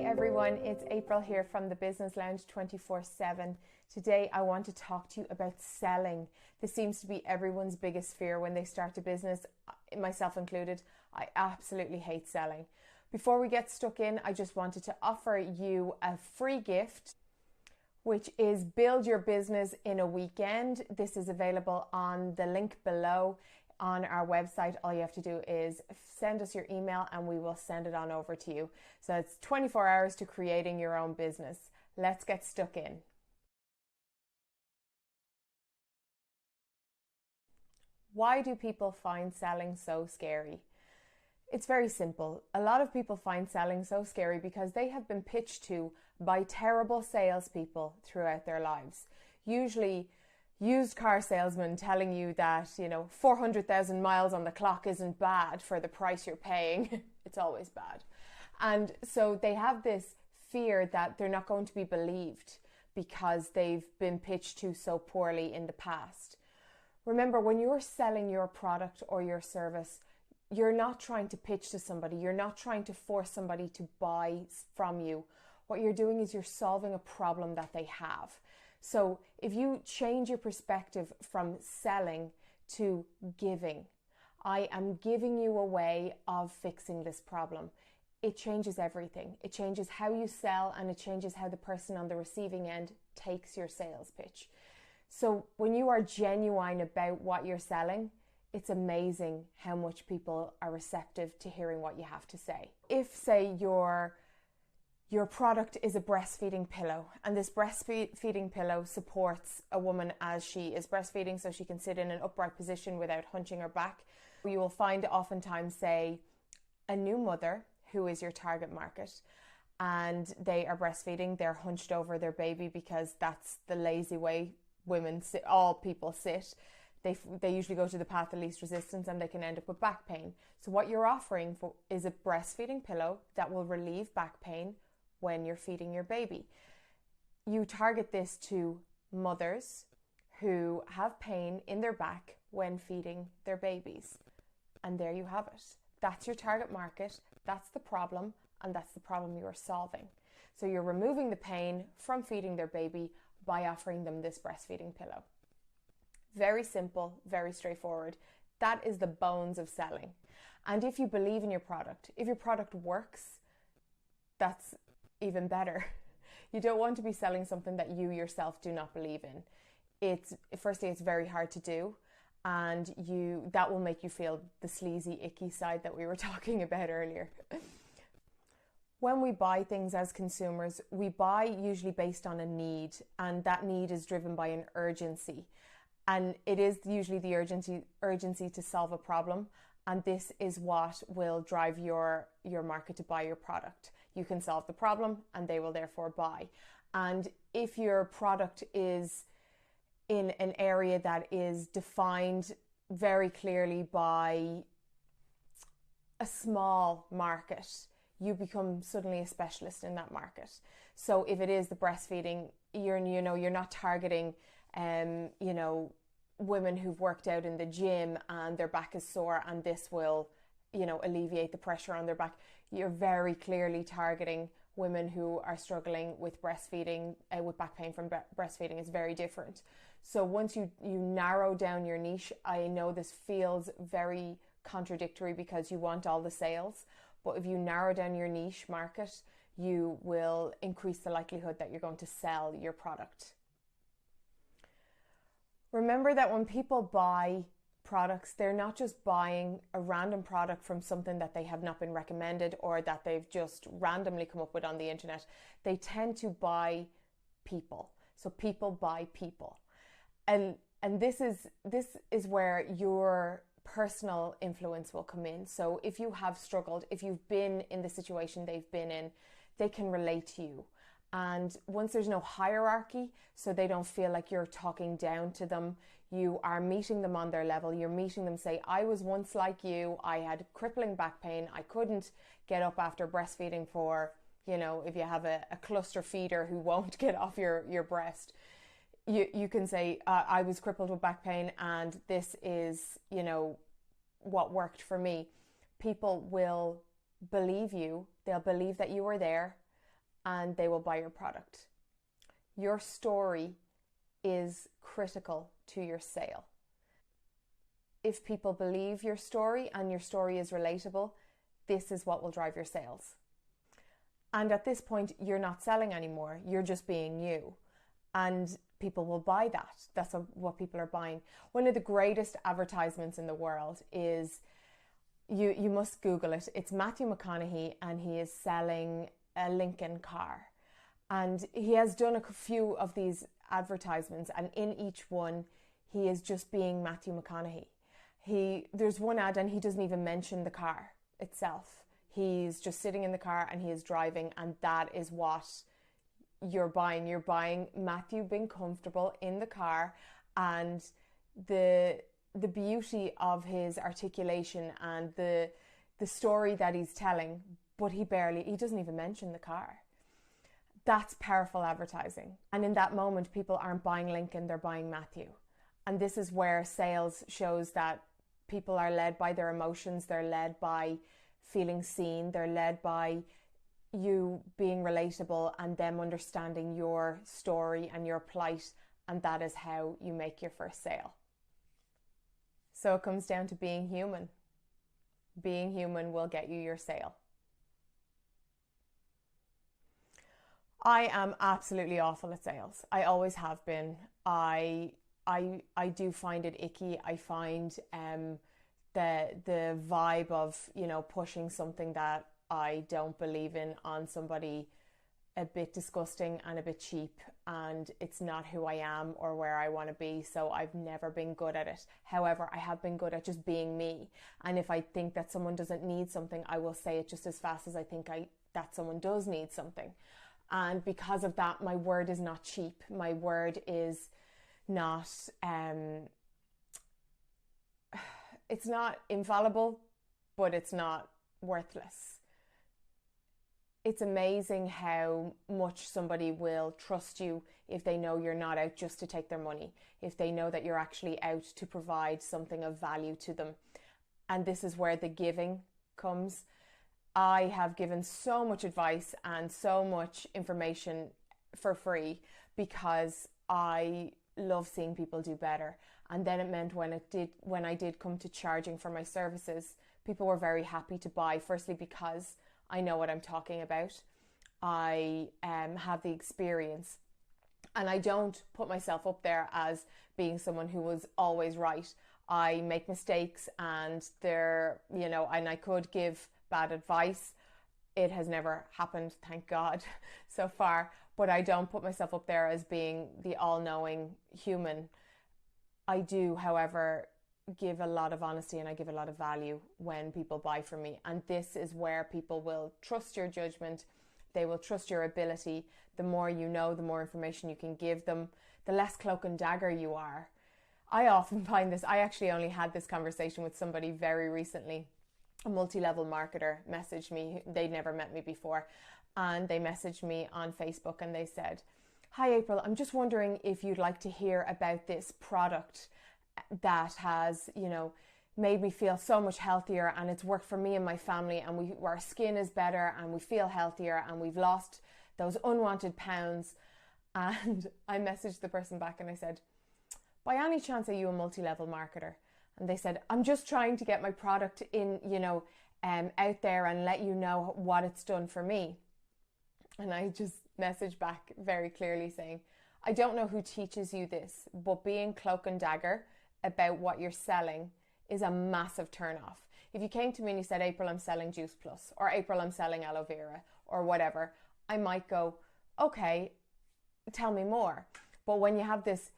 everyone, it's April here from the Business Lounge 24/7. Today I want to talk to you about selling. This seems to be everyone's biggest fear when they start a business, myself included. I absolutely hate selling. Before we get stuck in, I just wanted to offer you a free gift, which is Build Your Business in a Weekend. This is available on the link below on our website. All you have to do is send us your email and we will send it on over to you. So it's 24 hours to creating your own business. Let's get stuck in. Why do people find selling so scary? It's very simple. A lot of people find selling so scary because they have been pitched to by terrible salespeople throughout their lives. Usually used car salesmen telling you that, 400,000 miles on the clock isn't bad for the price you're paying. It's always bad. And so they have this fear that they're not going to be believed because they've been pitched to so poorly in the past. Remember, when you're selling your product or your service, you're not trying to pitch to somebody. You're not trying to force somebody to buy from you. What you're doing is you're solving a problem that they have. So if you change your perspective from selling to giving, I am giving you a way of fixing this problem. It changes everything. It changes how you sell and it changes how the person on the receiving end takes your sales pitch. So when you are genuine about what you're selling, it's amazing how much people are receptive to hearing what you have to say. If, say, your product is a breastfeeding pillow, and this breastfeeding pillow supports a woman as she is breastfeeding so she can sit in an upright position without hunching her back. You will find oftentimes, say, a new mother who is your target market and they are breastfeeding, they're hunched over their baby because that's the lazy way women sit, all people sit. They usually go to the path of least resistance and they can end up with back pain. So what you're offering is a breastfeeding pillow that will relieve back pain when you're feeding your baby. You target this to mothers who have pain in their back when feeding their babies. And there you have it. That's your target market, that's the problem, and that's the problem you're solving. So you're removing the pain from feeding their baby by offering them this breastfeeding pillow. Very simple, very straightforward. That is the bones of selling. And if you believe in your product, if your product works, that's even better. You don't want to be selling something that you yourself do not believe in. Firstly, it's very hard to do, and that will make you feel the sleazy, icky side that we were talking about earlier. When we buy things as consumers, we buy usually based on a need, and that need is driven by an urgency. And it is usually the urgency to solve a problem. And this is what will drive your market to buy your product. You can solve the problem and they will therefore buy. And if your product is in an area that is defined very clearly by a small market, you become suddenly a specialist in that market. So if it is the breastfeeding, you're not targeting women who've worked out in the gym and their back is sore and this will, alleviate the pressure on their back. You're very clearly targeting women who are struggling with breastfeeding, with back pain from breastfeeding. Is very different. So once you narrow down your niche, I know this feels very contradictory because you want all the sales, but if you narrow down your niche market, you will increase the likelihood that you're going to sell your product. Remember that when people buy products, they're not just buying a random product from something that they have not been recommended or that they've just randomly come up with on the internet. They tend to buy people. So people buy people. And this is where your personal influence will come in. So if you have struggled, if you've been in the situation they've been in, they can relate to you. And once there's no hierarchy, so they don't feel like you're talking down to them, you are meeting them on their level. You're meeting them, say, I was once like you, I had crippling back pain, I couldn't get up after breastfeeding for, if you have a cluster feeder who won't get off your breast, you can say, I was crippled with back pain and this is, what worked for me. People will believe you, they'll believe that you were there, and they will buy your product. Your story is critical to your sale. If people believe your story and your story is relatable, this is what will drive your sales. And at this point, you're not selling anymore. You're just being you. And people will buy that. That's what people are buying. One of the greatest advertisements in the world is, you must Google it. It's Matthew McConaughey, and he is selling a Lincoln car. And he has done a few of these advertisements, and in each one, he is just being Matthew McConaughey. There's one ad and he doesn't even mention the car itself. He's just sitting in the car and he is driving, and that is what you're buying. You're buying Matthew being comfortable in the car, and the beauty of his articulation and the story that he's telling, but he doesn't even mention the car. That's powerful advertising. And in that moment, people aren't buying Lincoln, they're buying Matthew. And this is where sales shows that people are led by their emotions, they're led by feeling seen, they're led by you being relatable and them understanding your story and your plight, and that is how you make your first sale. So it comes down to being human. Being human will get you your sale. I am absolutely awful at sales. I always have been. I do find it icky. I find the vibe of, pushing something that I don't believe in on somebody a bit disgusting and a bit cheap, and it's not who I am or where I want to be, so I've never been good at it. However, I have been good at just being me, and if I think that someone doesn't need something, I will say it just as fast as I think that someone does need something. And because of that, my word is not cheap. My word is not, it's not infallible, but it's not worthless. It's amazing how much somebody will trust you if they know you're not out just to take their money, if they know that you're actually out to provide something of value to them. And this is where the giving comes. I have given so much advice and so much information for free because I love seeing people do better. And then it meant when I did come to charging for my services, people were very happy to buy, firstly because I know what I'm talking about. I have the experience, and I don't put myself up there as being someone who was always right. I make mistakes, and and I could give bad advice. It has never happened, thank God, so far, but I don't put myself up there as being the all-knowing human. I do, however, give a lot of honesty and I give a lot of value when people buy from me, and this is where people will trust your judgment. They will trust your ability. The more you know, the more information you can give them, the less cloak and dagger you are. I often find this. I actually only had this conversation with somebody very recently. A multi-level marketer messaged me. They'd never met me before, and they messaged me on Facebook and they said, "Hi April, I'm just wondering if you'd like to hear about this product that has, made me feel so much healthier, and it's worked for me and my family, and our skin is better and we feel healthier and we've lost those unwanted pounds." And I messaged the person back and I said, "By any chance are you a multi-level marketer?" And they said, "I'm just trying to get my product in, out there and let you know what it's done for me." And I just messaged back very clearly saying, "I don't know who teaches you this, but being cloak and dagger about what you're selling is a massive turn off. If you came to me and you said, 'April, I'm selling Juice Plus,' or 'April, I'm selling aloe vera,' or whatever, I might go, 'Okay, tell me more.' But when you have this,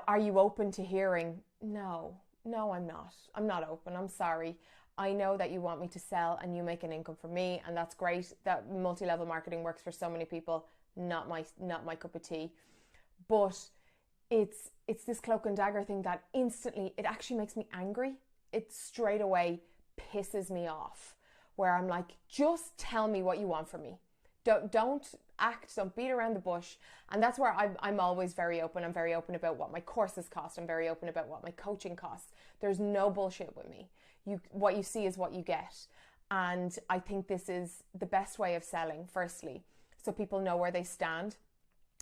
are you open to hearing? No, I'm not. I'm not open. I'm sorry. I know that you want me to sell and you make an income for me, and that's great. That multi-level marketing works for so many people. Not my cup of tea. But it's this cloak and dagger thing that instantly, it actually makes me angry. It straight away pisses me off, where I'm like, just tell me what you want from me. Don't act, don't beat around the bush. And that's where I'm always very open. I'm very open about what my courses cost. I'm very open about what my coaching costs. There's no bullshit with me. What you see is what you get. And I think this is the best way of selling, firstly. so people know where they stand.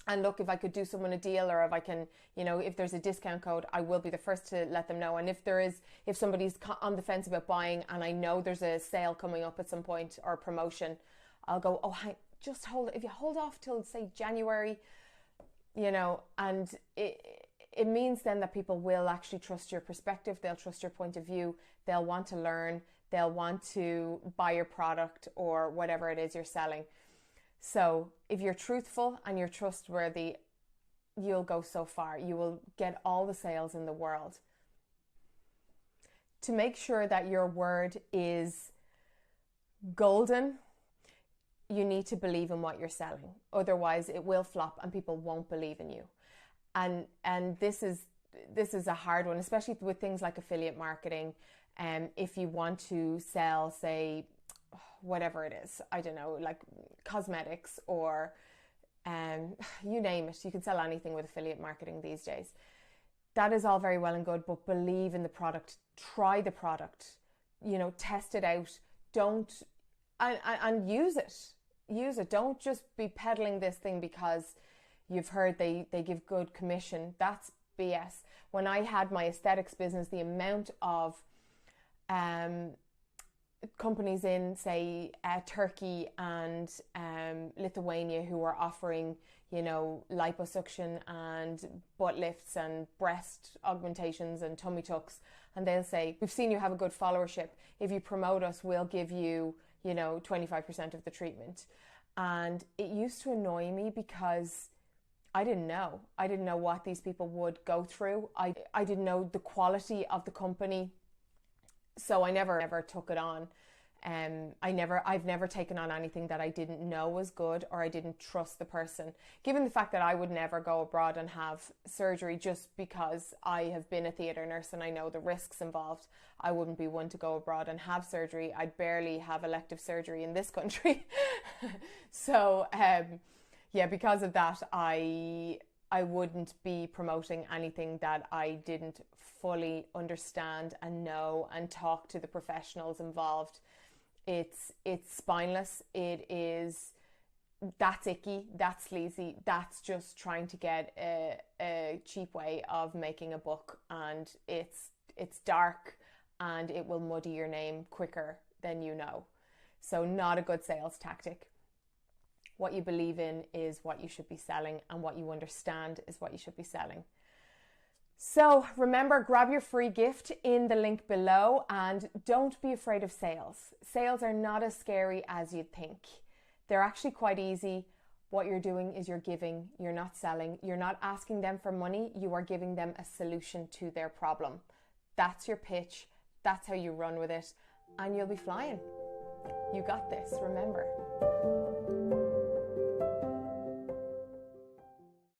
And look, if I could do someone a deal, or if I can, if there's a discount code, I will be the first to let them know. And if somebody's on the fence about buying and I know there's a sale coming up at some point or a promotion, I'll go, oh, just hold it. If you hold off till, say, January, and it means then that people will actually trust your perspective. They'll trust your point of view. They'll want to learn. They'll want to buy your product or whatever it is you're selling. So if you're truthful and you're trustworthy, you'll go so far. You will get all the sales in the world. To make sure that your word is golden, you need to believe in what you're selling. Otherwise, it will flop and people won't believe in you. And this is a hard one, especially with things like affiliate marketing. If you want to sell, say, whatever it is, I don't know, like cosmetics or you name it, you can sell anything with affiliate marketing these days. That is all very well and good, but believe in the product, try the product, test it out, and use it. Don't just be peddling this thing because you've heard they give good commission. That's BS. When I had my aesthetics business, the amount of companies in, say, Turkey and Lithuania who are offering, liposuction and butt lifts and breast augmentations and tummy tucks, and they'll say, we've seen you have a good followership. If you promote us, we'll give you, 25% of the treatment. And it used to annoy me because I didn't know what these people would go through. I didn't know the quality of the company. So I never took it on. I've never taken on anything that I didn't know was good or I didn't trust the person. Given the fact that I would never go abroad and have surgery just because I have been a theatre nurse and I know the risks involved, I wouldn't be one to go abroad and have surgery. I'd barely have elective surgery in this country. So, because of that, I wouldn't be promoting anything that I didn't fully understand and know and talk to the professionals involved. It's spineless. That's icky. That's sleazy. That's just trying to get a cheap way of making a buck, and it's dark and it will muddy your name quicker than you know. So not a good sales tactic. What you believe in is what you should be selling, and what you understand is what you should be selling. So remember, grab your free gift in the link below, and don't be afraid of sales. Sales are not as scary as you'd think. They're actually quite easy. What you're doing is you're giving, you're not selling. You're not asking them for money, you are giving them a solution to their problem. That's your pitch, that's how you run with it, and you'll be flying. You got this, remember.